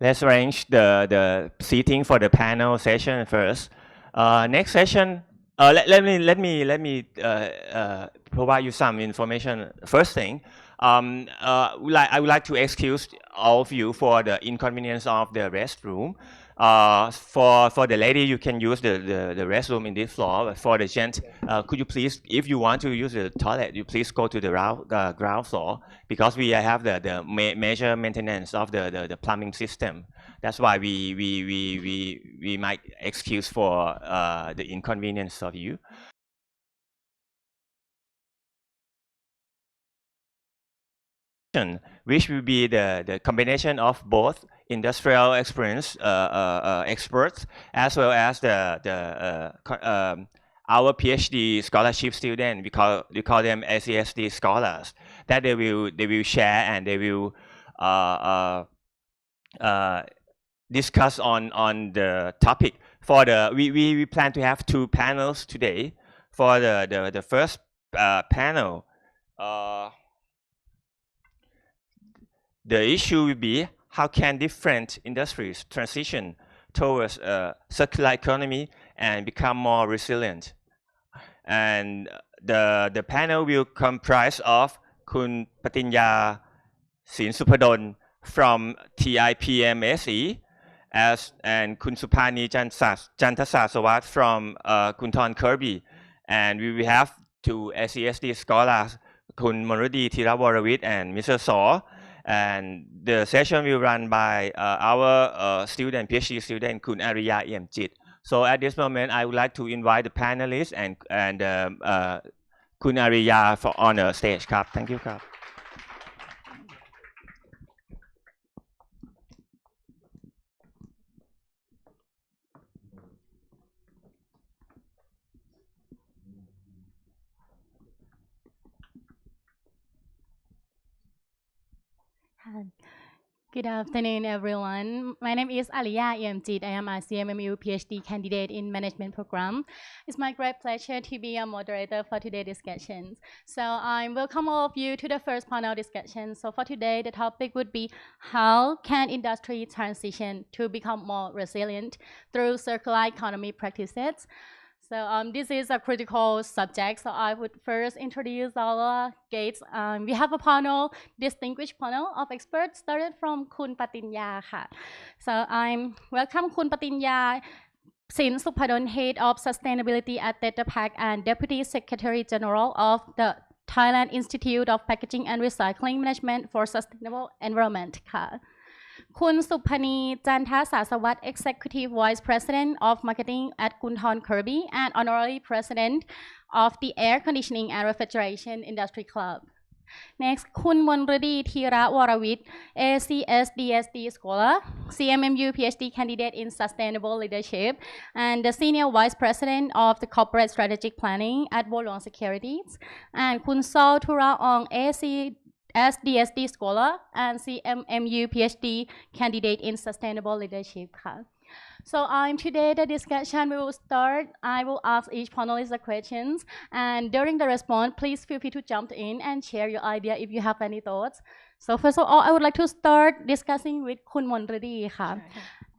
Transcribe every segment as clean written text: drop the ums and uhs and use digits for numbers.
let's arrange the seating for the panel session first. Next session, let me provide you some information. First thing, I would like to excuse all of you for the inconvenience of the restroom. For the lady, you can use the restroom in this floor. But for the gent, could you please, if you want to use the toilet, you please go to the ground floor, because we have the major maintenance of the plumbing system. That's why we might excuse for the inconvenience of you. Which will be the combination of both industrial experience experts as well as our PhD scholarship student. We call them ACSD scholars. That they will share and they will discuss on the topic. For we plan to have 2 panels today. For the first panel, the issue will be how can different industries transition towards a circular economy and become more resilient. And the panel will comprise of Khun Patinya Silsupadol from TIPMSE and Khun Supanee Chantasasawat from Kulthorn Kirby. And we will have 2 ACSD scholars, Khun Monrudee, Theeraworawit, and Mr. Saw. And the session will run by our PhD student, Khun Ariya Eamchit. So at this moment, I would like to invite the panelists and Khun Ariya on the stage. Thank you. Good afternoon, everyone. My name is Ariya Eamchit. I am a CMMU PhD candidate in management program. It's my great pleasure to be a moderator for today's discussions. So I welcome all of you to the first panel discussion. So for today, the topic would be how can industry transition to become more resilient through circular economy practices. So this is a critical subject. So I would first introduce our guests. We have a distinguished panel of experts started from Khun Patinya. So I'm welcome Khun Patinya Silsupadol, Head of Sustainability at Tetra and Deputy Secretary General of the Thailand Institute of Packaging and Recycling Management for Sustainable Environment. Khun Supanee Chantasasawat, Executive Vice President of Marketing at Kulthorn Kirby and Honorary President of the Air Conditioning and Refrigeration Industry Club. Next, Khun Monrudee Theeraworawit, ACSDSD Scholar, CMMU PhD Candidate in Sustainable Leadership, and the Senior Vice President of the Corporate Strategic Planning at Bolong Securities, and Khun Thura Aung, ACSDSD Scholar and CMMU PhD Candidate in Sustainable Leadership. So today the discussion will start. I will ask each panelist the questions, and during the response, please feel free to jump in and share your idea if you have any thoughts. So first of all, I would like to start discussing with Khun Monrudee. Sure.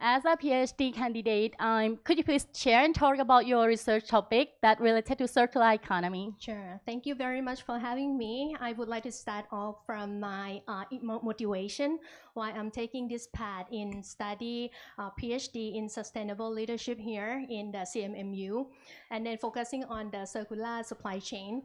As a PhD candidate, could you please share and talk about your research topic that related to circular economy? Sure. Thank you very much for having me. I would like to start off from my motivation why I'm taking this path in study PhD in sustainable leadership here in the CMMU, and then focusing on the circular supply chain.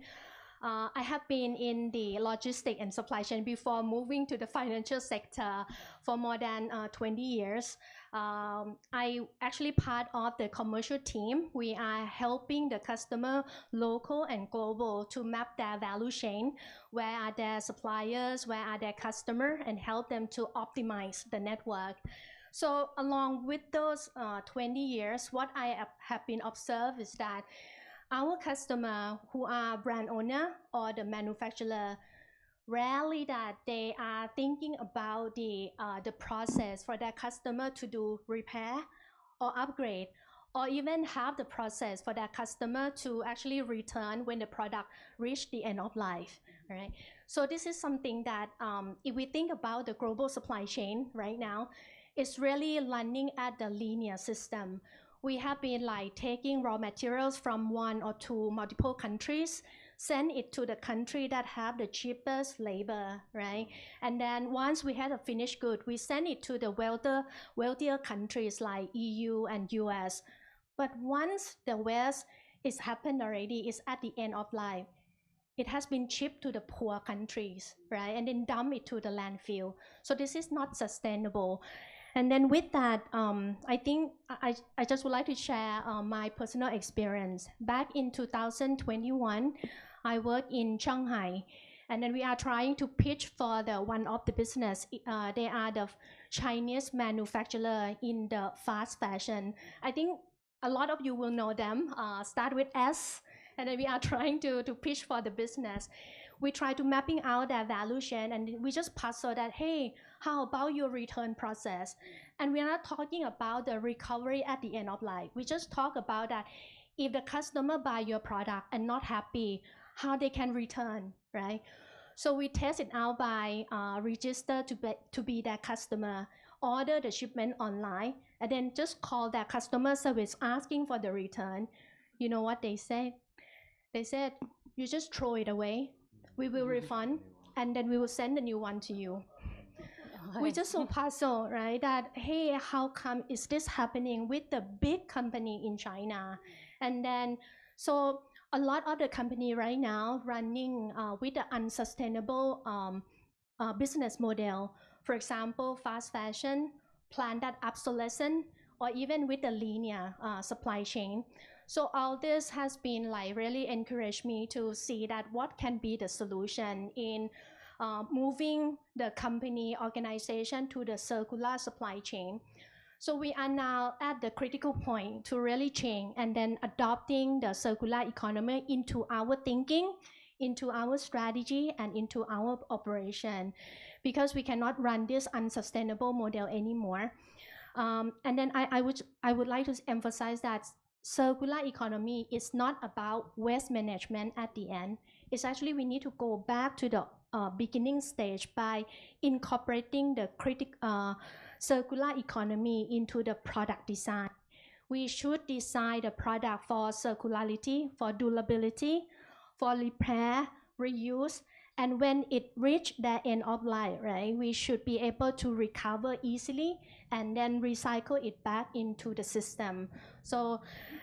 I have been in the logistics and supply chain before moving to the financial sector for more than 20 years. I actually part of the commercial team. We are helping the customer, local and global, to map their value chain. Where are their suppliers? Where are their customers? And help them to optimize the network. So along with those 20 years, what I have been observed is that our customer who are brand owner or the manufacturer, rarely that they are thinking about the process for their customer to do repair or upgrade, or even have the process for their customer to actually return when the product reach the end of life, right? So this is something that if we think about the global supply chain right now, is really running at the linear system. We have been like taking raw materials from one or two multiple countries, send it to the country that have the cheapest labor, right? And then once we have a finished good, we send it to the wealthier countries like EU and US. But once the West is happened already, it's at the end of life. It has been shipped to the poor countries, right? And then dump it to the landfill. So this is not sustainable. And then with that, I think I just would like to share my personal experience. Back in 2021, I worked in Shanghai, and then we are trying to pitch for the one of the business. They are the Chinese manufacturer in the fast fashion. I think a lot of you will know them. Start with S, and then we are trying to pitch for the business. We try to mapping out their value chain, and we just puzzle that, hey, how about your return process? And we're not talking about the recovery at the end of life. We just talk about that if the customer buy your product and not happy, how they can return, right? So we test it out by register to be their customer, order the shipment online, and then just call their customer service asking for the return. You know what they said? They said, you just throw it away. We will refund, and then we will send a new one to you. We just so puzzled, right? That, hey, how come is this happening with the big company in China? And then, so a lot of the company right now running with the unsustainable business model. For example, fast fashion, planned that obsolescence, or even with the linear supply chain. So all this has been like really encouraged me to see that what can be the solution in moving the company organization to the circular supply chain. So we are now at the critical point to really change and then adopting the circular economy into our thinking, into our strategy, and into our operation, because we cannot run this unsustainable model anymore. And then I would like to emphasize that circular economy is not about waste management at the end. It's actually we need to go back to the beginning stage by incorporating the circular economy into the product design. We should design the product for circularity, for durability, for repair, reuse, and when it reaches the end of life, right, we should be able to recover easily and then recycle it back into the system. So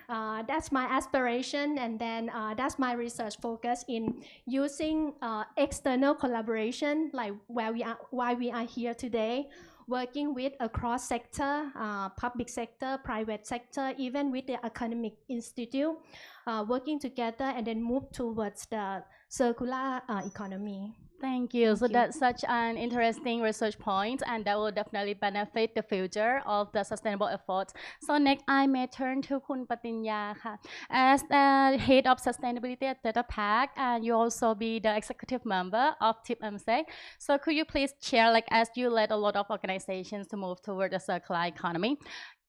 that's my aspiration, and then that's my research focus in using external collaboration, like why we are here today, working with across sector, public sector, private sector, even with the academic institute, working together and then move towards the circular economy. Thank you. So that's such an interesting research point, and that will definitely benefit the future of the sustainable efforts. So next, I may turn to Khun Patinya. As the head of sustainability at Tetra Pak, and you also be the executive member of TIP-MSEC. So could you please share, like as you led a lot of organizations to move toward the circular economy,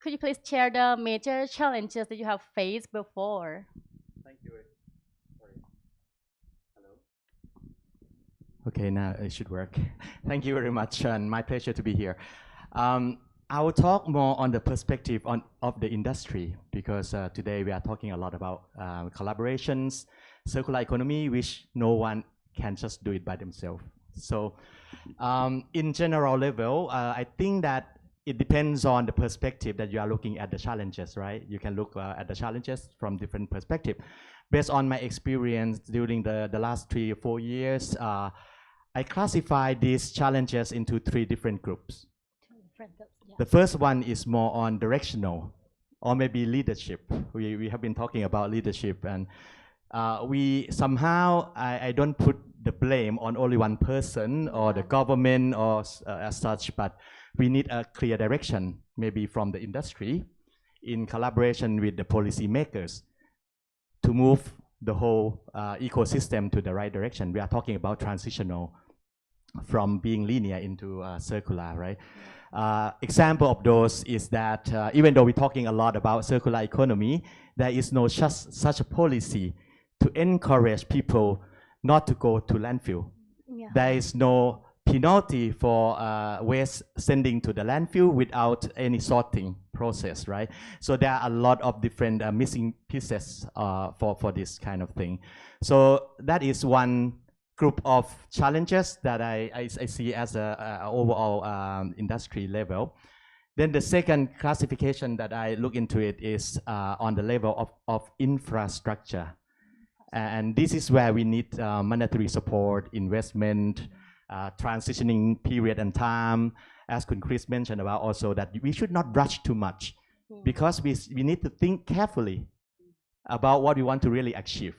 could you please share the major challenges that you have faced before? Thank you. Okay, now it should work. Thank you very much, and my pleasure to be here. I will talk more on the perspective of the industry, because today we are talking a lot about collaborations, circular economy, which no one can just do it by themselves. So in general level, I think that it depends on the perspective that you are looking at the challenges, right? You can look at the challenges from different perspectives. Based on my experience during the last 3 or 4 years, I classify these challenges into 3 different groups. The first one is more on directional, or maybe leadership. We have been talking about leadership, and we somehow, I don't put the blame on only one person or the government or as such, but we need a clear direction, maybe from the industry, in collaboration with the policy makers, to move the whole ecosystem to the right direction. We are talking about transitional from being linear into circular, right? Example of those is that even though we're talking a lot about circular economy, there is no such a policy to encourage people not to go to landfill. Yeah. There is no penalty for waste sending to the landfill without any sorting process, right? So there are a lot of different missing pieces for this kind of thing. So that is one group of challenges that I see as a overall industry level. Then the second classification that I look into it is on the level of infrastructure. And this is where we need monetary support, investment, transitioning period and time. As Khun Chris mentioned about also that we should not rush too much because we need to think carefully about what we want to really achieve.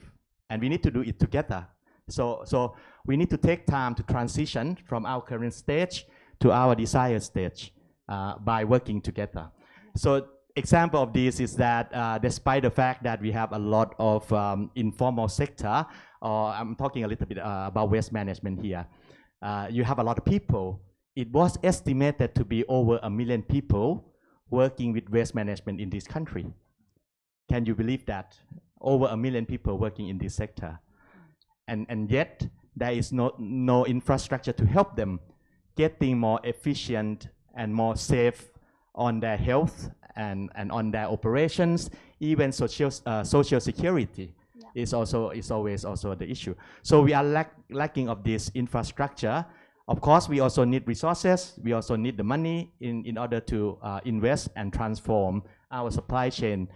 And we need to do it together. So we need to take time to transition from our current stage to our desired stage by working together. So example of this is that despite the fact that we have a lot of informal sector, or I'm talking a little bit about waste management here, you have a lot of people. It was estimated to be over 1 million people working with waste management in this country. Can you believe that? Over 1 million people working in this sector. And yet, there is no infrastructure to help them getting more efficient and more safe on their health and on their operations. Even social security is always also the issue. So we are lacking of this infrastructure. Of course, we also need resources. We also need the money in order to invest and transform our supply chain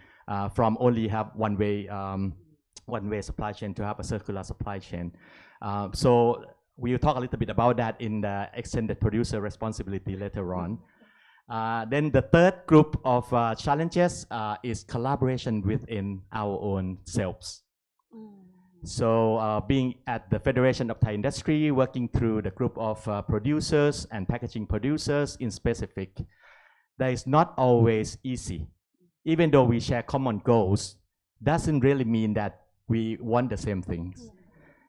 from only have one-way supply chain to have a circular supply chain. So we'll talk a little bit about that in the extended producer responsibility later on. Then the third group of challenges is collaboration within our own selves. So being at the Federation of Thai Industry, working through the group of producers and packaging producers in specific, that is not always easy. Even though we share common goals, doesn't really mean that we want the same things.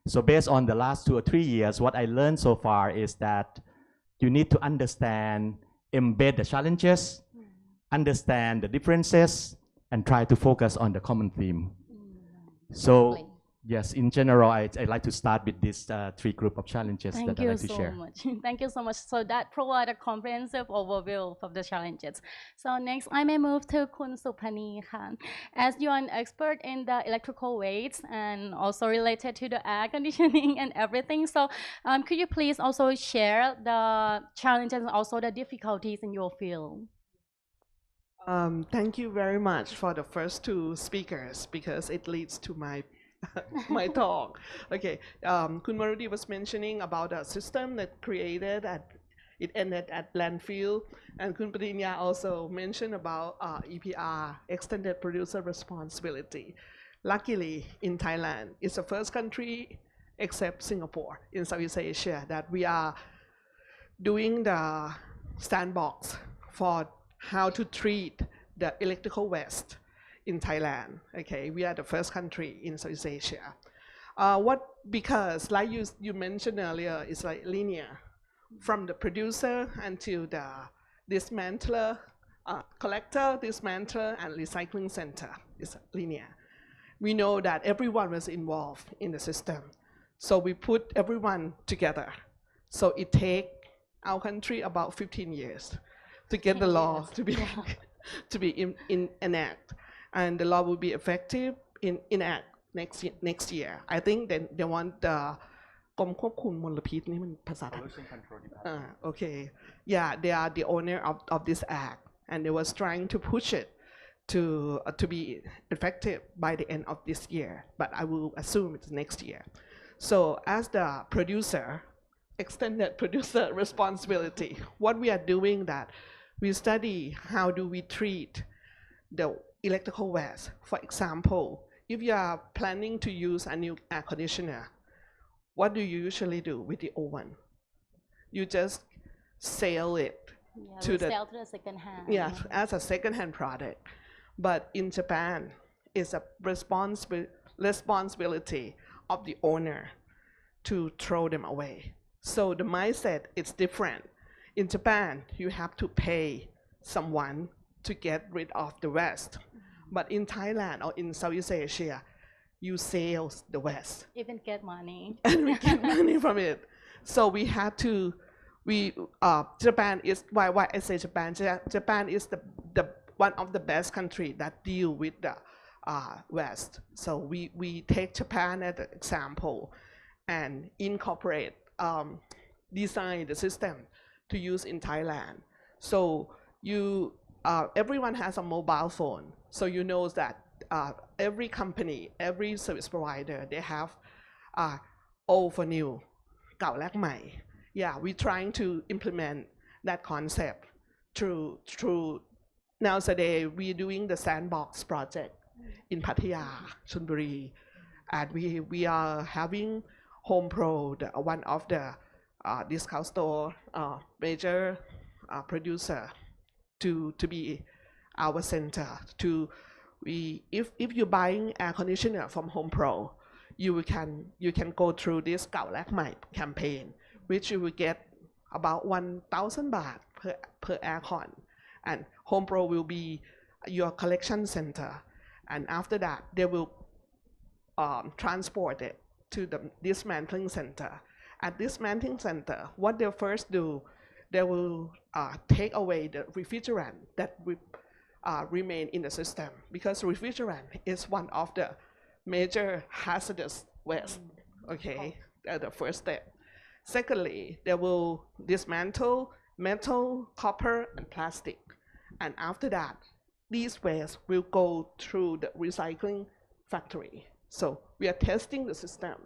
So based on the last 2 or 3 years, what I learned so far is that you need to understand, embed the challenges, understand the differences, and try to focus on the common theme. So yes, in general, I'd like to start with these 3 group of challenges that I'd like to share. Thank you so much. So that provided a comprehensive overview of the challenges. So next, I may move to Khun Supanee. As you are an expert in the electrical waste and also related to the air conditioning and everything, so could you please also share the challenges and also the difficulties in your field? Thank you very much for the first 2 speakers because it leads to my my talk. Okay, Khun Monrudee was mentioning about a system that created it ended at landfill, and Khun Patinya also mentioned about EPR, Extended Producer Responsibility. Luckily, in Thailand, it's the first country except Singapore in Southeast Asia that we are doing the sandbox for how to treat the electrical waste in Thailand. Okay, we are the first country in Southeast Asia. Because like you mentioned earlier, it's like linear from the producer until the dismantler, collector, dismantler, and recycling center. It's linear. We know that everyone was involved in the system, so we put everyone together. So it takes our country about 15 years to get the law to be to be enacted. And the law will be effective in act next year. I think they want the กรมควบคุมมลพิษนี่มันภาษาไทย Okay, yeah, they are the owner of this act, and they was trying to push it to be effective by the end of this year. But I will assume it's next year. So as the producer, extended producer responsibility, what we are doing that we study how do we treat the electrical waste. For example, if you are planning to use a new air conditioner, what do you usually do with the old one? You just sell it to the second hand. Yeah, as a second-hand product. But in Japan, it's a responsibility of the owner to throw them away. So the mindset is different. In Japan, you have to pay someone to get rid of the waste. But in Thailand or in Southeast Asia, you sell the waste. Even get money. And we get money from it. So we have to we Japan is why I say Japan. Japan is the one of the best country that deal with the West. So we take Japan as an example and incorporate design the system to use in Thailand. So you everyone has a mobile phone. So you know that every company, every service provider, they have old for new, เก่าแลกใหม่ Yeah, we're trying to implement that concept through nowadays we're doing the sandbox project in Patinya, Chonburi, and we are having Home Pro, one of the discount store major producer to be our center. If you're buying air conditioner from Home Pro, you can go through this เก่าแลกใหม่ campaign, which you will get about 1,000 baht per aircon, and Home Pro will be your collection center, and after that they will transport it to the dismantling center. At dismantling center, what they first do, they will take away the refrigerant that will remain in the system, because refrigerant is one of the major hazardous waste. Okay, that's the first step. Secondly, they will dismantle metal, copper, and plastic. And after that, these waste will go through the recycling factory. So we are testing the system.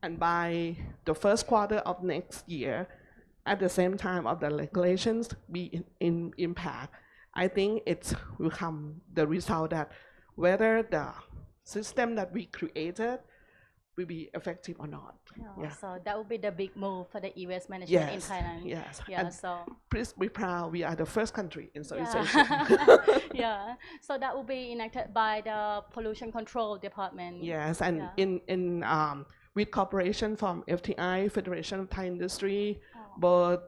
And by the first quarter of next year, at the same time of the regulations be in impact, I think it will come the result that whether the system that we created will be effective or not. Oh, Yeah. So that would be the big move for the e-waste management in Yes, Thailand. yes. Yeah, And so please be proud, we are the first country in Southeast yeah. Asia. Yeah, so that will be enacted by the pollution control department. Yes, and Yeah. with cooperation from FTI, Federation of Thai Industry, Oh. both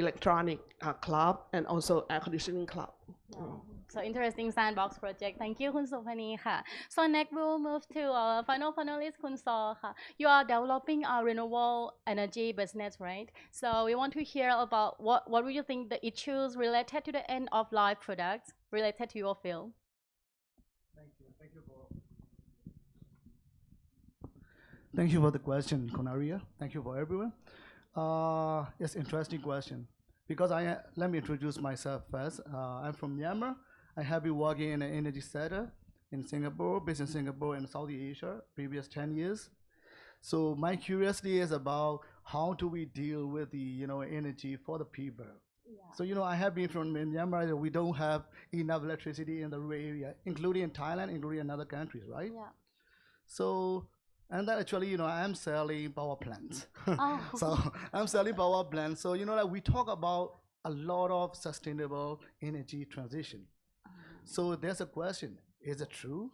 electronic club, and also air conditioning club. Oh, so interesting sandbox project. Thank you, Khun Supanee ค่ะ So next we'll move to our final panelist, Khun Saw ค่ะ You are developing a renewable energy business, right? So we want to hear about what do you think the issues related to the end of life products related to your field? Thank you for the question, Khun Ariya. Thank you for everyone. Yes, interesting question. Because let me introduce myself first. I'm from Myanmar. I have been working in the energy sector in Singapore, based in Singapore and Southeast Asia, previous 10 years. So my curiosity is about how do we deal with the energy for the people. Yeah. So I have been from Myanmar. We don't have enough electricity in the rural area, including in Thailand, including in other countries, right? Yeah. So, and then actually, I'm selling power plants. Oh. So I'm selling power plants. So, like we talk about a lot of sustainable energy transition. So there's a question, is it true?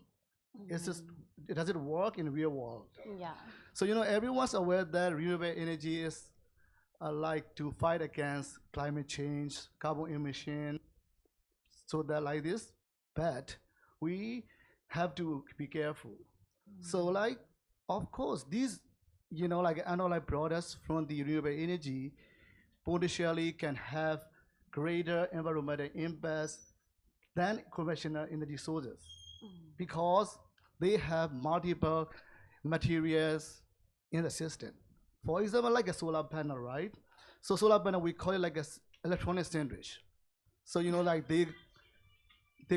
Does it work in real world? Yeah. So, everyone's aware that renewable energy is like to fight against climate change, carbon emission, so that like this, but we have to be careful. So like, of course, these, like analyzed products from the renewable energy potentially can have greater environmental impacts than conventional energy sources because they have multiple materials in the system. For example, like a solar panel, right? So solar panel, we call it like a electronic sandwich. So, like they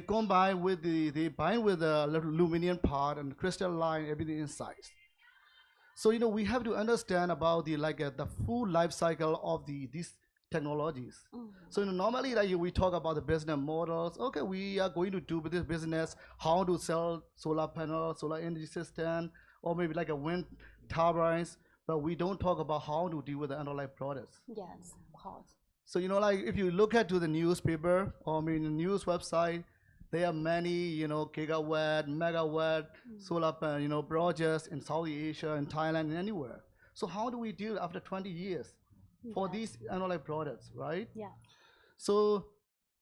combine with they bind with the aluminum part and crystal line, everything inside. So we have to understand about the full life cycle of these technologies. So normally we talk about the business models. Okay, we are going to do with this business how to sell solar panels, solar energy system, or maybe like a wind turbines, but we don't talk about how to deal with the underlying products. Yes, of course. So like if you look at to the newspaper or the news website, there are many gigawatt, megawatt solar projects in Southeast Asia and Thailand and anywhere. So how do we deal after 20 years for these analyzed products, right? Yeah. So,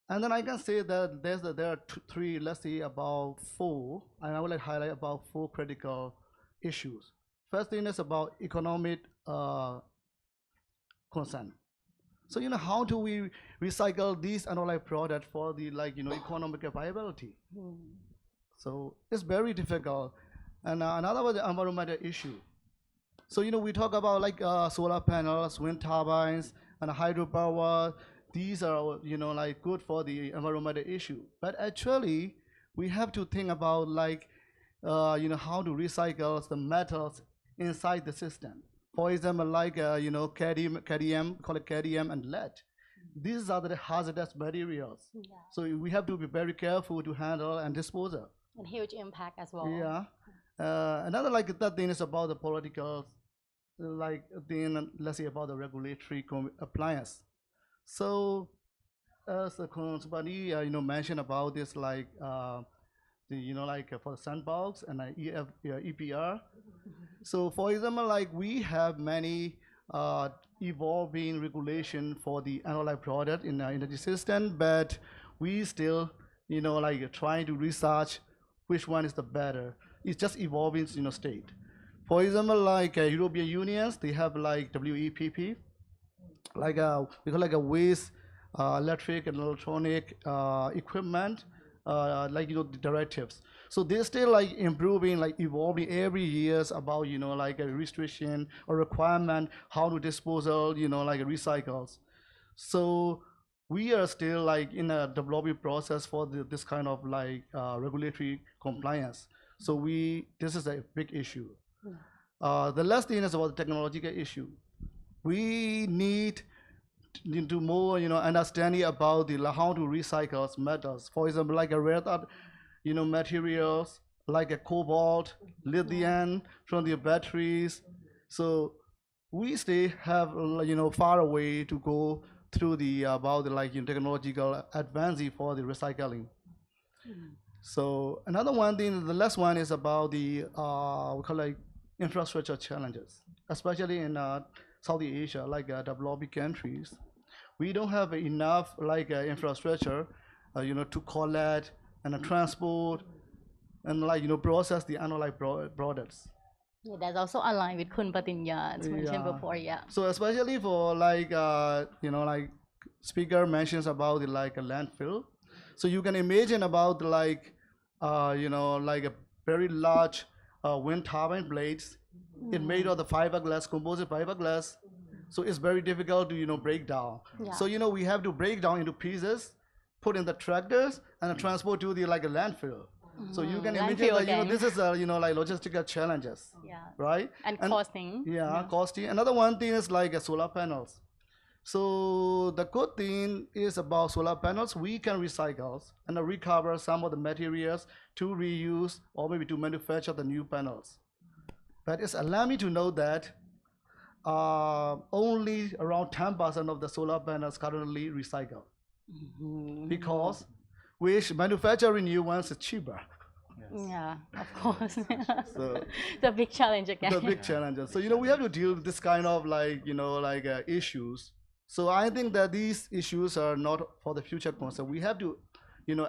and then I can say that there are three, let's say about four, and I would like to highlight about four critical issues. First thing is about economic concern. So how do we recycle these analyzed products for the economic viability? So it's very difficult. And another was the environmental issue. So we talk about solar panels, wind turbines, and hydropower. These are good for the environmental issue. But actually, we have to think about how to recycle the metals inside the system. For example, cadmium, call it cadmium and lead. These are the hazardous materials. Yeah. So we have to be very careful to handle and dispose of. And huge impact as well. Yeah. Another that thing is about the political, thing, let's say about the regulatory appliance. So as the Supanee, mentioned about this, for the sandbox and EPR. So for example, we have many evolving regulation for the analyzed product in our energy system, but we still, trying to research which one is the better. It's just evolving, state. For example, European unions, they have WEPP, we call a waste, electric and electronic equipment, the directives. So they're still improving, evolving every years about a restriction or requirement how to dispose recycles. So we are still in a developing process for this kind of regulatory compliance. So this is a big issue. The last thing is about the technological issue. We need to more understanding about how to recycle metals. For example, a rare earth materials like a cobalt, lithium from the batteries. So we still have far away to go through the technological advancing for the recycling. So another one thing, the last one is about the we call infrastructure challenges, especially in Southeast Asia, developing countries. We don't have enough infrastructure, to collect and transport and process the analyzed products. Yeah, that's also aligned with Khun Patinya, as mentioned before. Yeah. So especially for speaker mentions about the a landfill. So you can imagine about a very large wind turbine blades. It made of the fiberglass, composite fiberglass. So it's very difficult to break down. Yeah. So we have to break down into pieces, put in the tractors, and transport to the a landfill. So you can imagine this is logistical challenges. Yeah. Right? And costing. Yeah, costing. Another one thing is solar panels. So the good thing is about solar panels, we can recycle and recover some of the materials to reuse or maybe to manufacture the new panels. But it's alarming to know that only around 10% of the solar panels currently recycle. Because manufacturing new ones is cheaper. Yes. Yeah, of course. So the big challenge again. The big challenges. So we have to deal with this kind of issues. So I think that these issues are not for the future concern. We have to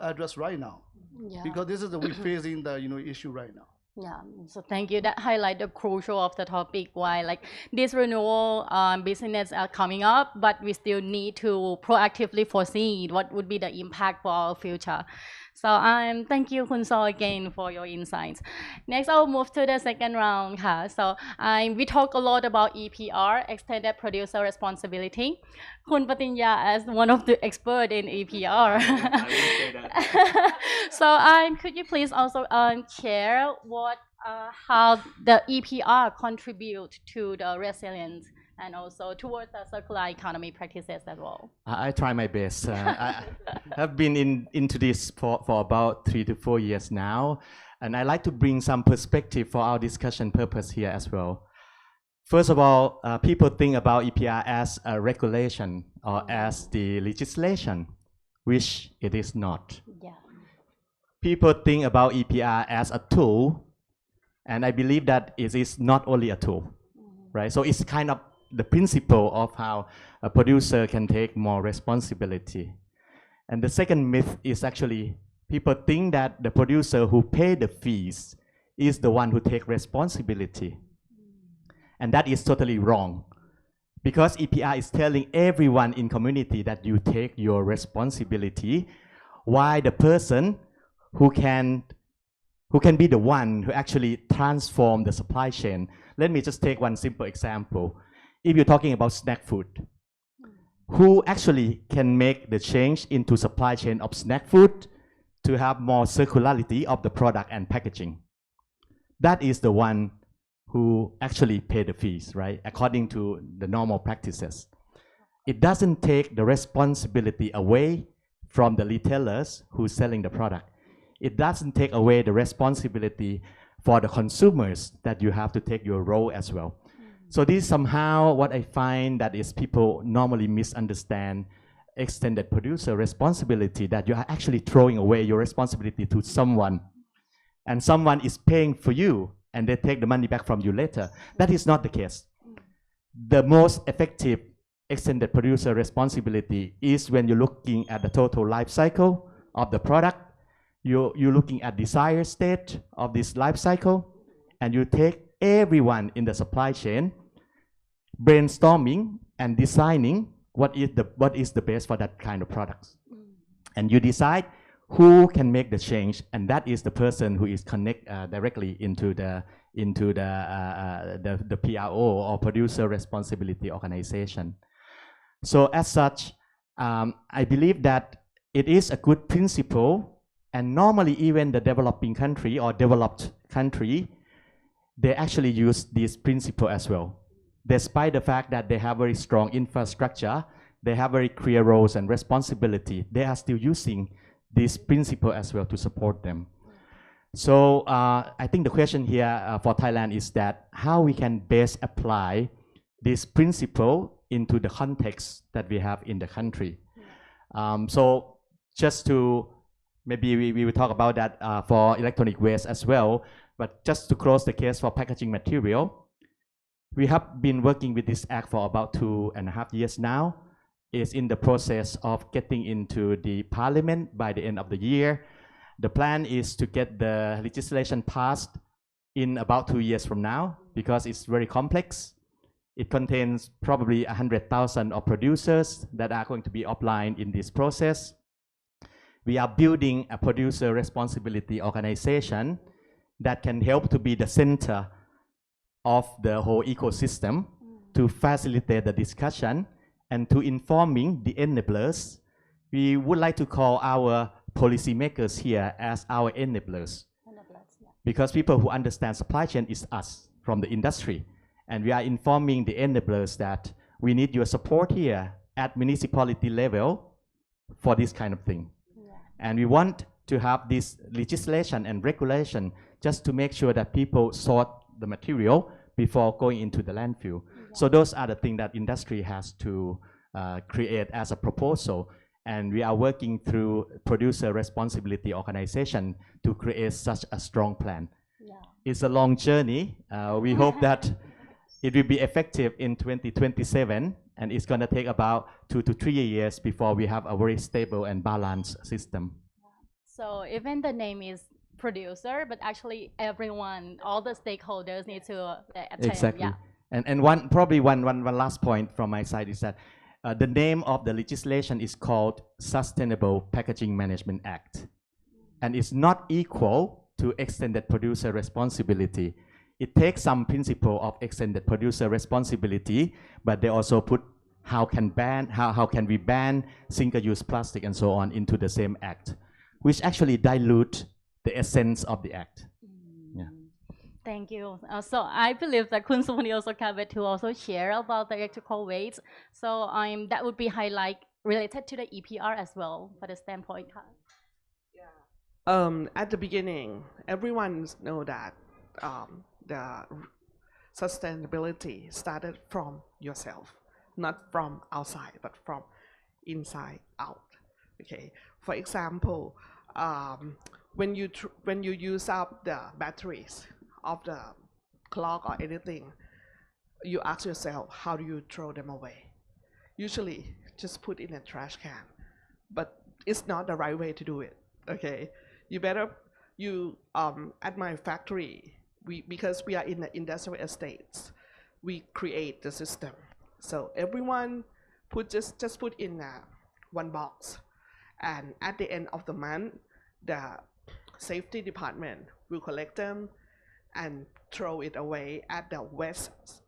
address right now. Yeah. Because this is we're facing the issue right now. Yeah, so thank you. That highlight the crucial of the topic, why this renewal business are coming up, but we still need to proactively foresee what would be the impact for our future. So thank you, Khun Saw, again for your insights. Next, I'll move to the second round. So we talk a lot about EPR, Extended Producer Responsibility. Khun Patinya, as one of the experts in EPR. I will say that. So could you please also share how the EPR contribute to the resilience and also towards the circular economy practices as well? I try my best. I have been into this for about 3 to 4 years now, and I like to bring some perspective for our discussion purpose here as well. First of all, people think about EPR as a regulation or as the legislation, which it is not. Yeah. People think about EPR as a tool, and I believe that it is not only a tool, right? So it's kind of the principle of how a producer can take more responsibility. And the second myth is actually people think that the producer who pay the fees is the one who take responsibility. And that is totally wrong, because EPR is telling everyone in community that you take your responsibility, why the person who can be the one who actually transform the supply chain. Let me just take one simple example. If you're talking about snack food, who actually can make the change into supply chain of snack food to have more circularity of the product and packaging? That is the one who actually pay the fees, right? According to the normal practices. It doesn't take the responsibility away from the retailers who's selling the product. It doesn't take away the responsibility for the consumers that you have to take your role as well. So this is somehow what I find that is people normally misunderstand extended producer responsibility, that you are actually throwing away your responsibility to someone, and someone is paying for you and they take the money back from you later. That is not the case. The most effective extended producer responsibility is when you're looking at the total life cycle of the product. You're looking at desired state of this life cycle, and you take everyone in the supply chain brainstorming and designing what is the best for that kind of products. And you decide who can make the change, and that is the person who is connect directly into the PRO, or producer responsibility organization. So as such, I believe that it is a good principle, and normally even the developing country or developed country, they actually use this principle as well. Despite the fact that they have very strong infrastructure, they have very clear roles and responsibility, they are still using this principle as well to support them. So I think the question here for Thailand is that how we can best apply this principle into the context that we have in the country. So just to, maybe we will talk about that for electronic waste as well, but just to close the case for packaging material, we have been working with this act for about 2.5 years now. It's in the process of getting into the parliament by the end of the year. The plan is to get the legislation passed in about 2 years from now, because it's very complex. It contains probably 100,000 of producers that are going to be offline in this process. We are building a producer responsibility organization that can help to be the center of the whole ecosystem to facilitate the discussion and to informing the enablers. We would like to call our policymakers here as our enablers, because people who understand supply chain is us from the industry, and we are informing the enablers that we need your support here at municipality level for this kind of thing. And we want to have this legislation and regulation just to make sure that people sort the material before going into the landfill. So those are the things that industry has to create as a proposal. And we are working through producer responsibility organization to create such a strong plan. It's a long journey. We hope that it will be effective in 2027, and it's going to take about 2 to 3 years before we have a very stable and balanced system. So even the name is producer, but actually everyone, all the stakeholders need to attend. Exactly. Yeah. And one last point from my side is that the name of the legislation is called Sustainable Packaging Management Act, and it's not equal to extended producer responsibility. It takes some principle of extended producer responsibility, but they also put how can we ban single-use plastic and so on into the same act, which actually dilute the essence of the act. Yeah. Thank you. So I believe that Khun Supanee also covered to also share about the electrical weights. So that would be highlight related to the EPR as well for the standpoint. At the beginning, everyone know that the sustainability started from yourself, not from outside, but from inside out. Okay. For example, when you use up the batteries of the clock or anything, you ask yourself, how do you throw them away? Usually, just put in a trash can, but it's not the right way to do it. Okay, at my factory, because we are in the industrial estates, we create the system So everyone just put in one box, and at the end of the month, the safety department will collect them and throw it away at the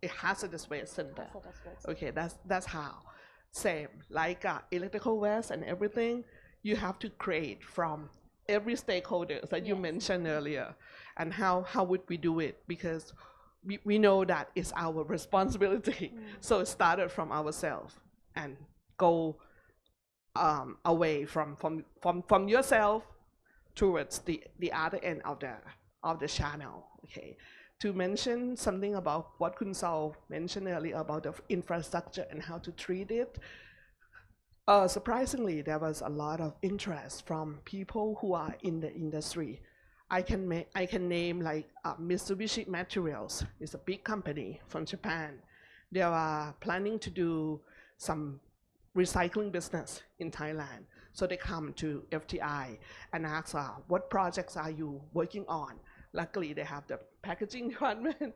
hazardous waste center. Okay, that's how. Same like electrical waste and everything, you have to create from every stakeholder that you mentioned earlier. And how would we do it? Because we know that it's our responsibility. So it started from ourselves and go away from yourself towards the other end of the channel. Okay, to mention something about what Khun Saul mentioned earlier about the infrastructure and how to treat it. Surprisingly, there was a lot of interest from people who are in the industry. I can name like Mitsubishi Materials. It's a big company from Japan. They are planning to do some recycling business in Thailand. So they come to FTI and ask, what projects are you working on? Luckily, they have the packaging department,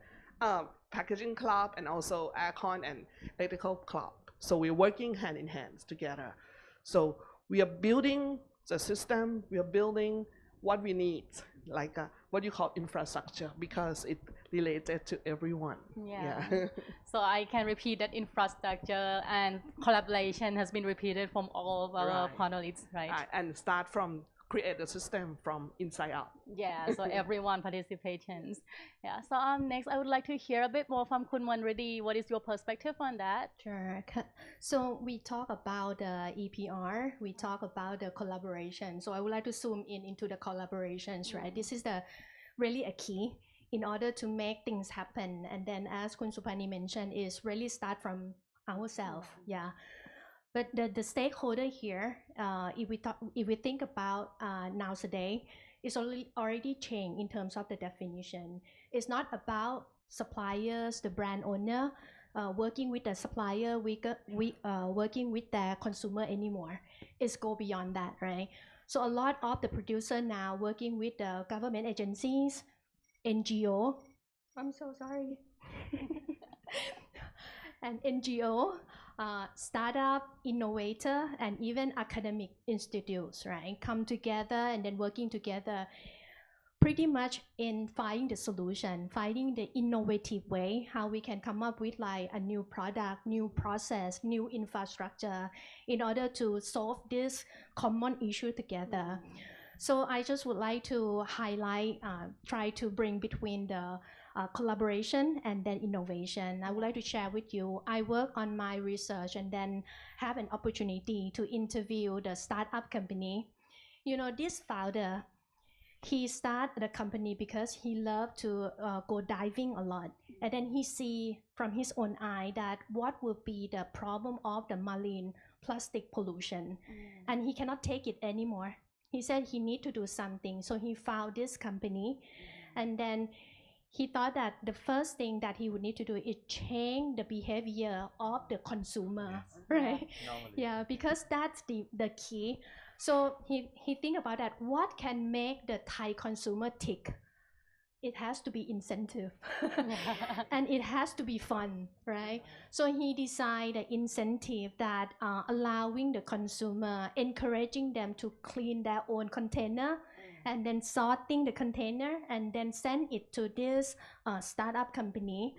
packaging club, and also aircon and electrical club. So we're working hand in hand together. So we are building the system, we are building what we need, like what you call infrastructure, because it related to everyone. Yeah. So I can repeat that infrastructure and collaboration has been repeated from all of our panelists, right? And start from create the system from inside out. Yeah, so everyone participates. Yeah, so next I would like to hear a bit more from Khun Monrudee. What is your perspective on that? Sure. So we talk about the EPR, we talk about the collaboration. So I would like to zoom into the collaborations, right? This is really a key in order to make things happen. And then as Khun Supanee mentioned, is really start from ourselves. Yeah. But the stakeholder here, if we think about nowadays, it's already changed in terms of the definition. It's not about suppliers, the brand owner, working with the supplier, working with the consumer anymore. It's go beyond that, right? So a lot of the producer now working with the government agencies, NGO. I'm so sorry. And NGO. Startup, innovator, and even academic institutes, right, come together and then working together pretty much in finding the solution, finding the innovative way, how we can come up with like a new product, new process, new infrastructure in order to solve this common issue together. So I just would like to highlight, try to bring between the collaboration and then innovation. I would like to share with you, I work on my research and then have an opportunity to interview the startup company. You know, this founder, he started the company because he loved to go diving a lot. And then he see from his own eye that what will be the problem of the marine plastic pollution. And he cannot take it anymore. He said he need to do something. So he found this company. And then he thought that the first thing that he would need to do is change the behavior of the consumer, right? Yeah, because that's the key. So he think about that. What can make the Thai consumer tick? It has to be incentive and it has to be fun, right? So he designed an incentive that allowing the consumer, encouraging them to clean their own container and then sorting the container and then send it to this startup company.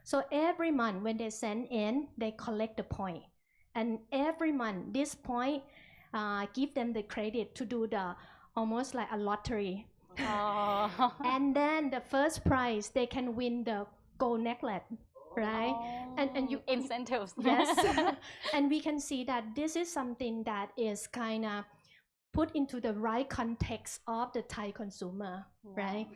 So every month when they send in, they collect the point. And every month, this point give them the credit to do the almost like a lottery. And then the first prize, they can win the gold necklace, right? And you incentives. Yes. And we can see that this is something that is kind of put into the right context of the Thai consumer, right?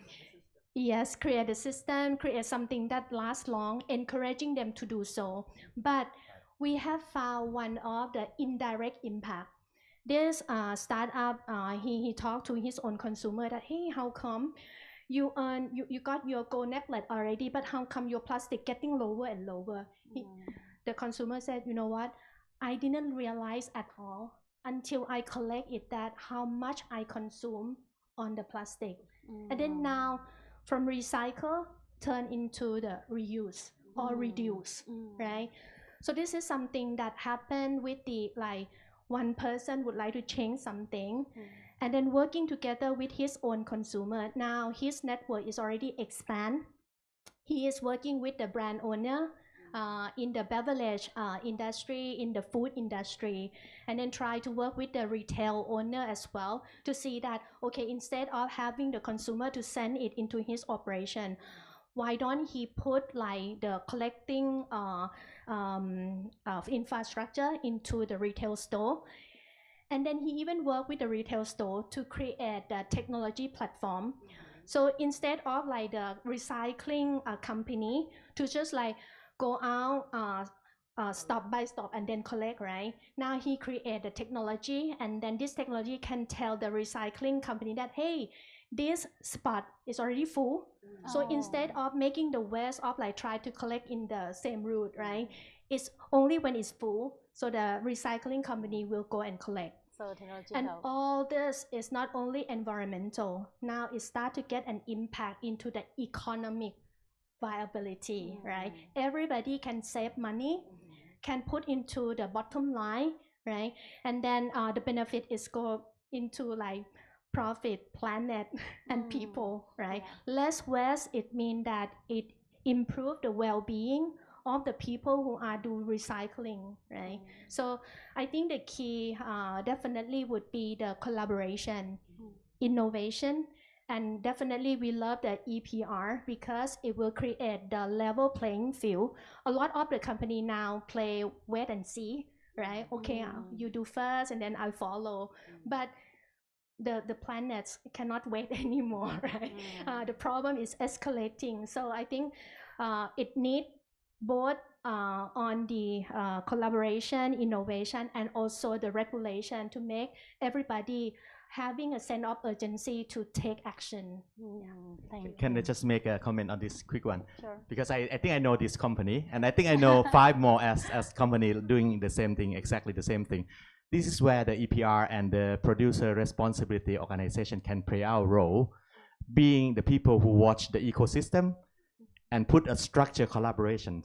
Yes, create a system, create something that lasts long, encouraging them to do so. But we have found one of the indirect impact. This startup, he talked to his own consumer that, hey, how come you got your gold necklace already, but how come your plastic getting lower and lower? The consumer said, you know what, I didn't realize at all until I collect it that how much I consume on the plastic. And then now from recycle turn into the reuse or reduce, right? So this is something that happened with the like one person would like to change something and then working together with his own consumer. Now his network is already expand. He is working with the brand owner in the beverage industry, in the food industry, and then try to work with the retail owner as well to see that, okay, instead of having the consumer to send it into his operation, why don't he put like the collecting of infrastructure into the retail store? And then he even worked with the retail store to create the technology platform. So instead of like the recycling company to just like go out stop by stop and then collect, right? Now he created the technology, and then this technology can tell the recycling company that, hey, this spot is already full. So instead of making the waste of like try to collect in the same route, right? It's only when it's full, so the recycling company will go and collect. So technology And help. all this is not only environmental, now it start to get an impact into the economic viability, right? Everybody can save money, can put into the bottom line, right? And then the benefit is go into like profit, planet, and people, right? Less waste, it means that it improve the well-being of the people who are doing recycling, right? So I think the key definitely would be the collaboration, innovation, and definitely we love the EPR because it will create the level playing field. A lot of the company now play wait and see, right? Okay, you do first and then I follow. But the planets cannot wait anymore, right? The problem is escalating. So I think it needs both on the collaboration, innovation, and also the regulation to make everybody having a sense of urgency to take action. Can I just make a comment on this quick one? Sure. Because I think I know this company, and I think I know 5 more as company doing the same thing, exactly the same thing. This is where the EPR and the producer responsibility organization can play our role, being the people who watch the ecosystem and put a structured collaboration.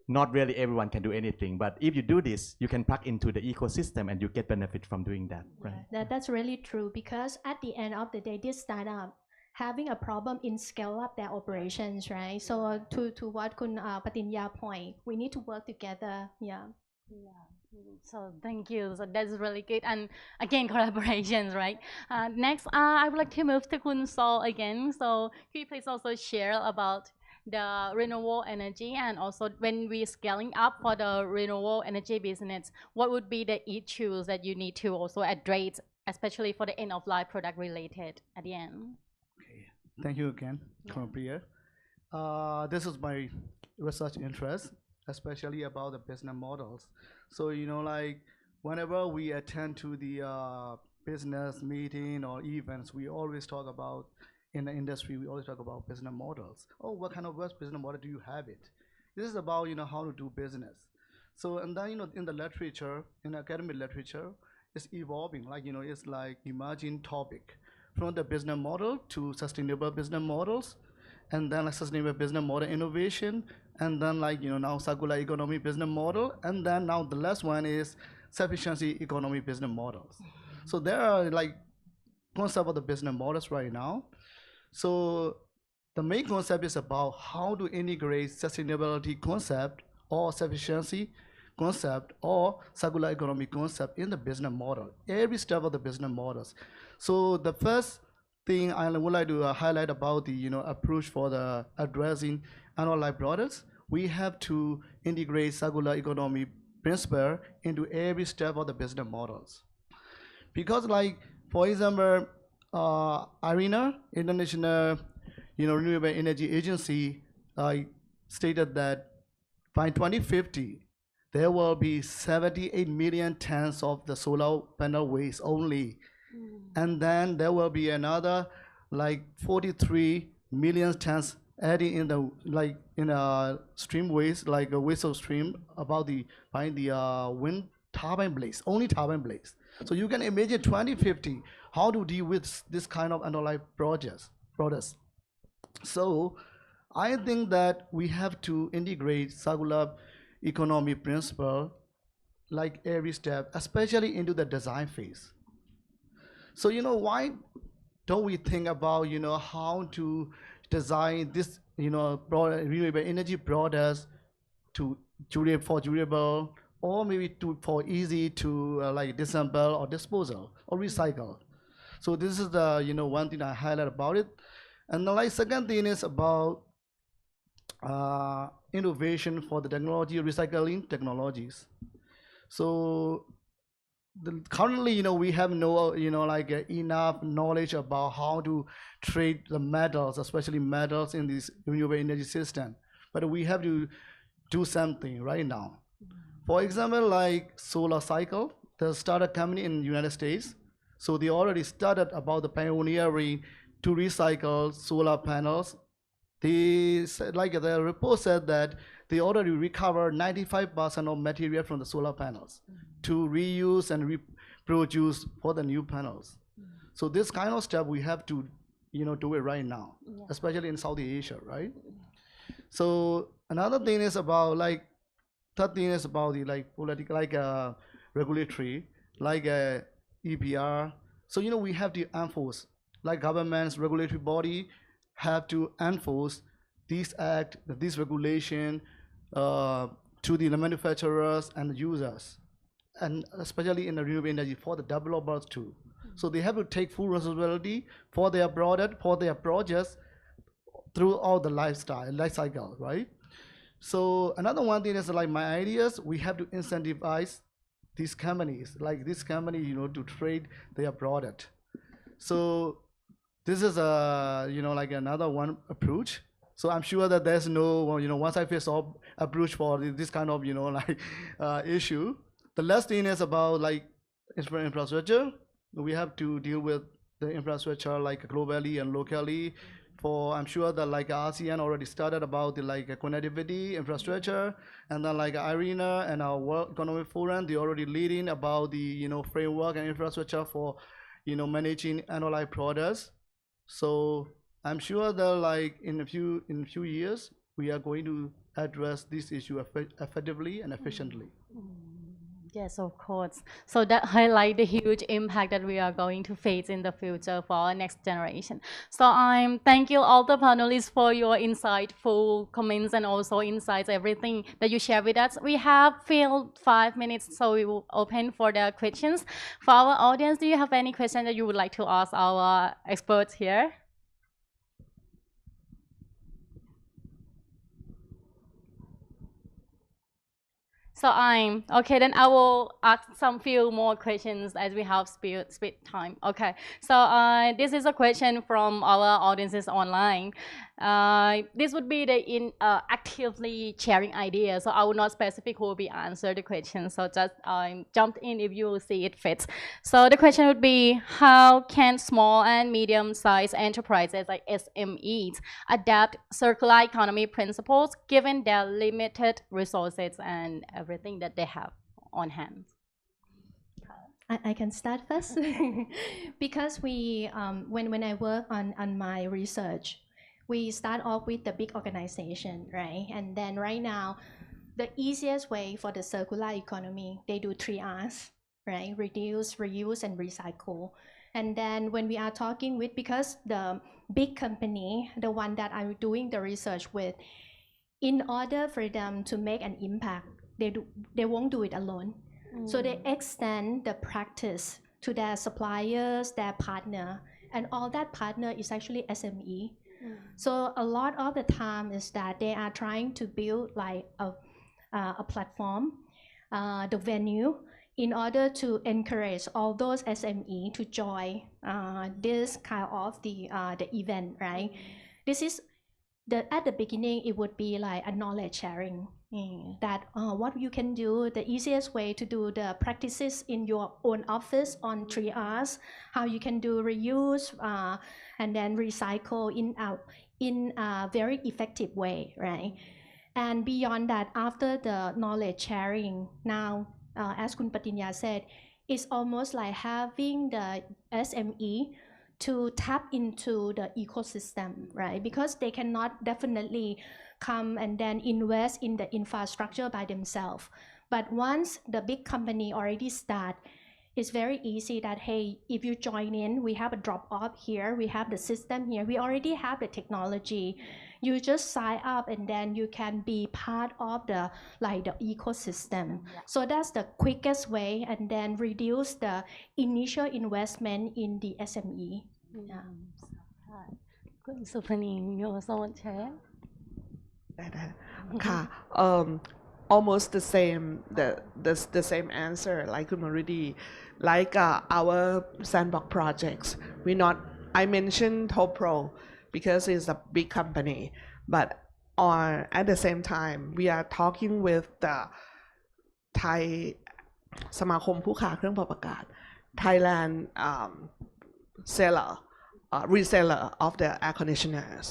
Not really everyone can do anything, but if you do this, you can plug into the ecosystem and you get benefit from doing that, right? That's really true, because at the end of the day, this startup having a problem in scale up their operations, right? So to what Khun Patinya point, we need to work together. So thank you. So that's really good. And again, collaborations, right? Next, I would like to move to Khun Sol again. So could you please also share about the renewable energy, and also when we're scaling up for the renewable energy business, what would be the issues that you need to also address, especially for the end of life product related at the end? Okay. Thank you again, Priya. This is my research interest, especially about the business models. So, you know, like whenever we attend to the business meeting or events, we always talk about, in the industry, we always talk about business models. Oh, what kind of business model do you have it? This is about, you know, how to do business. So, and then, you know, in the literature, in academic literature, it's evolving, like, you know, it's like emerging topic from the business model to sustainable business models, and then like sustainable business model innovation, and then like, you know, now circular economy business model, and then now the last one is sufficiency economy business models. So there are like concept of the business models right now. So the main concept is about how to integrate sustainability concept or sufficiency concept or circular economy concept in the business model, every step of the business models. So the first thing I would like to highlight about the, you know, approach for the addressing annual life products, we have to integrate circular economy principle into every step of the business models. Because like, for example, IRENA, International, you know, Renewable Energy Agency, stated that by 2050, there will be 78 million tons of the solar panel waste only. And then there will be another like 43 million tons adding in the, like in a stream waste, like a waste of stream about the, by the wind turbine blades, only turbine blades. So you can imagine 2050, how to deal with this kind of underlying products. So I think that we have to integrate circular economy principle, like every step, especially into the design phase. So, why don't we think about, how to design this, renewable energy products for durable, or maybe for easy to like disassemble or disposal or recycle. So this is the one thing I highlight about it. And the like second thing is about innovation for the technology, recycling technologies. So currently, we have no, enough knowledge about how to treat the metals, especially metals in this renewable energy system. But we have to do something right now. For example, like solar cycle, the startup company in the United States. So they already started about the pioneering to recycle solar panels. They said, like the report said that they already recovered 95% of material from the solar panels to reuse and reproduce for the new panels. So this kind of step we have to, do it right now, especially in South Asia, right? So another thing is about third thing is about the political, regulatory, EPR. So we have to enforce, like governments, regulatory body have to enforce this act, this regulation to the manufacturers and the users, and especially in the renewable energy for the developers too. So they have to take full responsibility for their product, for their projects throughout the life cycle, right? So another one thing is like my ideas, we have to incentivize these companies, to trade their product. So this is like another one approach. So I'm sure that there's no one size fits all approach for this kind of issue. The last thing is about infrastructure. We have to deal with the infrastructure globally and locally. I'm sure that ASEAN already started about the connectivity infrastructure, and then Ariya and our World Economic Forum, they already leading about the framework and infrastructure for managing analyzed products. So I'm sure that in a few years we are going to address this issue effectively and efficiently. Yes, of course. So that highlight the huge impact that we are going to face in the future for our next generation. So thank you all the panelists for your insightful comments and also insights, everything that you share with us. We have filled 5 minutes, so we will open for the questions. For our audience, do you have any questions that you would like to ask our experts here? So okay, then I will ask some few more questions as we have speed time. Okay, so this is a question from our audiences online. This would be the actively sharing ideas. So I will not specify who will be answer the question. So just jump in if you see it fits. So the question would be, how can small and medium-sized enterprises like SMEs adapt circular economy principles given their limited resources and everything that they have on hand? I can start first because we when I work on my research, we start off with the big organization, right? And then right now, the easiest way for the circular economy, they do 3 R's, right? Reduce, reuse, and recycle. And then when we are talking with, because the big company, the one that I'm doing the research with, in order for them to make an impact, they won't do it alone. So they extend the practice to their suppliers, their partner, and all that partner is actually SME. So a lot of the time is that they are trying to build a platform, the venue, in order to encourage all those SME to join this kind of the event, right? This is at the beginning, it would be like a knowledge sharing. That what you can do, the easiest way to do the practices in your own office on 3 R's, how you can do reuse and then recycle in a very effective way, right? And beyond that, after the knowledge sharing, now, as Khun Patinya said, it's almost like having the SME to tap into the ecosystem, right? Because they cannot definitely come and then invest in the infrastructure by themselves. But once the big company already start, it's very easy that, hey, if you join in, we have a drop-off here, we have the system here, we already have the technology. You just sign up and then you can be part of the ecosystem. So that's the quickest way, and then reduce the initial investment in the SME. Yeah. Good. Supanee, you also want to share? ค่ะ almost the same answer like Khun Monrudee. Like our sandbox projects, I mentioned Topro because it's a big company, but at the same time we are talking with the Thai สมาคมผู้ค้าเครื่องปรับอากาศ Thailand reseller of the air conditioners.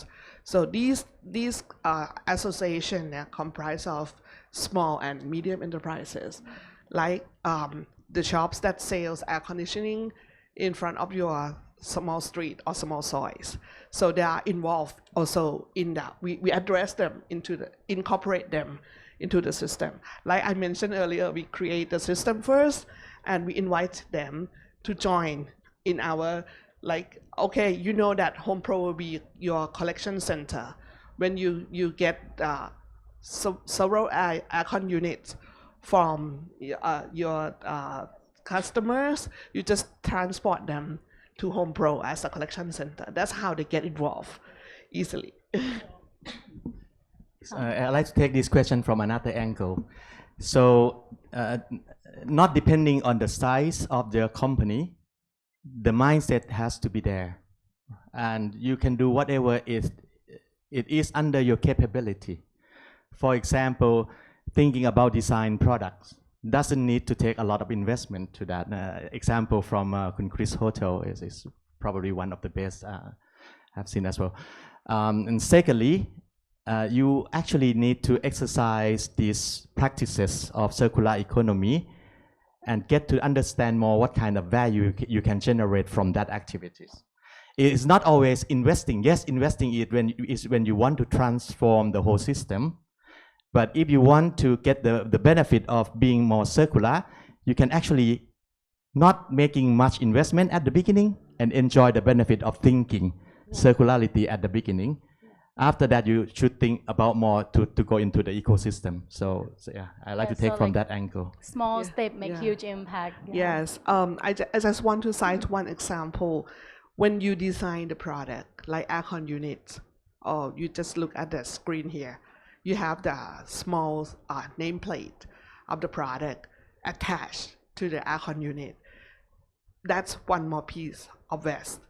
So these association comprise of small and medium enterprises, like the shops that sells air conditioning in front of your small street or small soils. So they are involved also in that. We address them incorporate them into the system. Like I mentioned earlier, we create the system first and we invite them to join in our, like, okay, you know that Home Pro will be your collection center. When you get several aircon units from your customers, you just transport them to Home Pro as a collection center. That's how they get involved easily. I'd like to take this question from another angle. So, not depending on the size of the company, the mindset has to be there, and you can do whatever it is under your capability. For example, thinking about design products doesn't need to take a lot of investment to that. Example from Khun Chris Hotel is probably one of the best I've seen as well. And secondly, you actually need to exercise these practices of circular economy and get to understand more what kind of value you can generate from that activities. It's not always investing. Yes, investing is when you want to transform the whole system. But if you want to get the benefit of being more circular, you can actually not making much investment at the beginning and enjoy the benefit of thinking circularity at the beginning. After that, you should think about more to go into the ecosystem. So yeah, I like to take from that angle. Small step make huge impact. Yeah. Yes, I just want to cite one example. When you design the product, like aircon units, or you just look at the screen here, you have the small nameplate of the product attached to the aircon unit. That's one more piece of waste.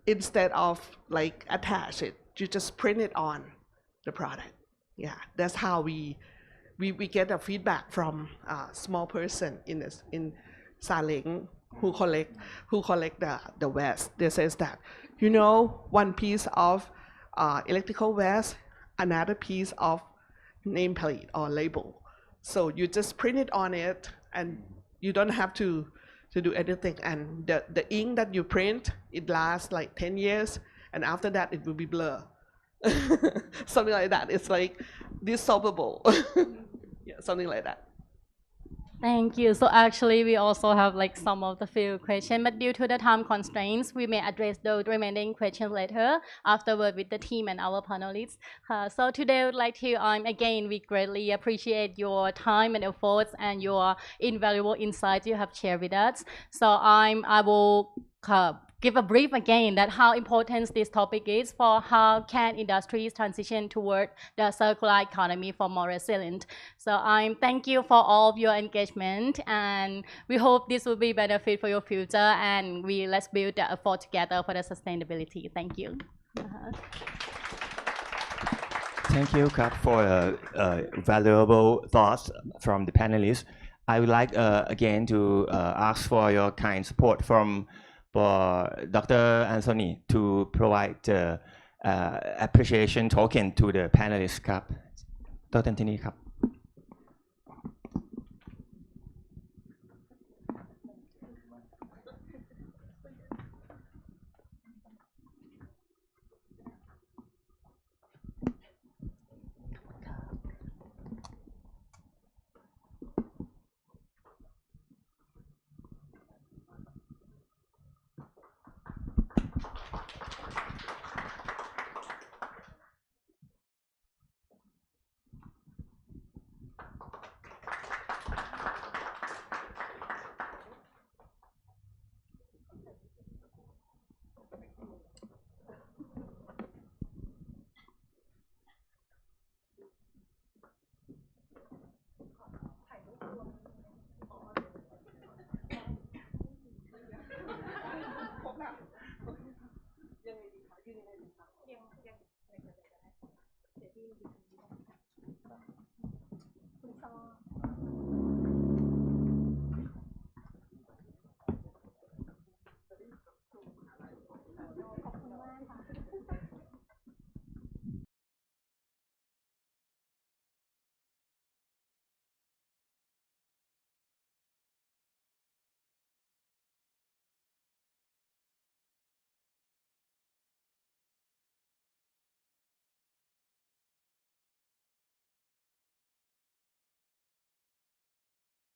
Instead of like attach it, you just print it on the product. Yeah, that's how we get the feedback from a small person in Saleng who collect the waste. They says that, you know, one piece of electrical waste, another piece of nameplate or label. So you just print it on it and you don't have to do anything. And the ink that you print, it lasts like 10 years. And after that, it will be blur. Something like that. It's like dissolvable. Yeah, something like that. Thank you. So actually, we also have like some of the few questions, but due to the time constraints, we may address the remaining questions later afterward with the team and our panelists. So today, I would like to, again, we greatly appreciate your time and efforts and your invaluable insights you have shared with us. So I will give a brief again that how important this topic is for how can industries transition toward the circular economy for more resilient. So thank you for all of your engagement, and we hope this will be benefit for your future, and let's build the effort together for the sustainability. Thank you. Thank you, Kap, for valuable thoughts from the panelists. I would like again to ask for your kind support from Dr. Anthony to provide appreciation token to the panelists. Dr. Anthony.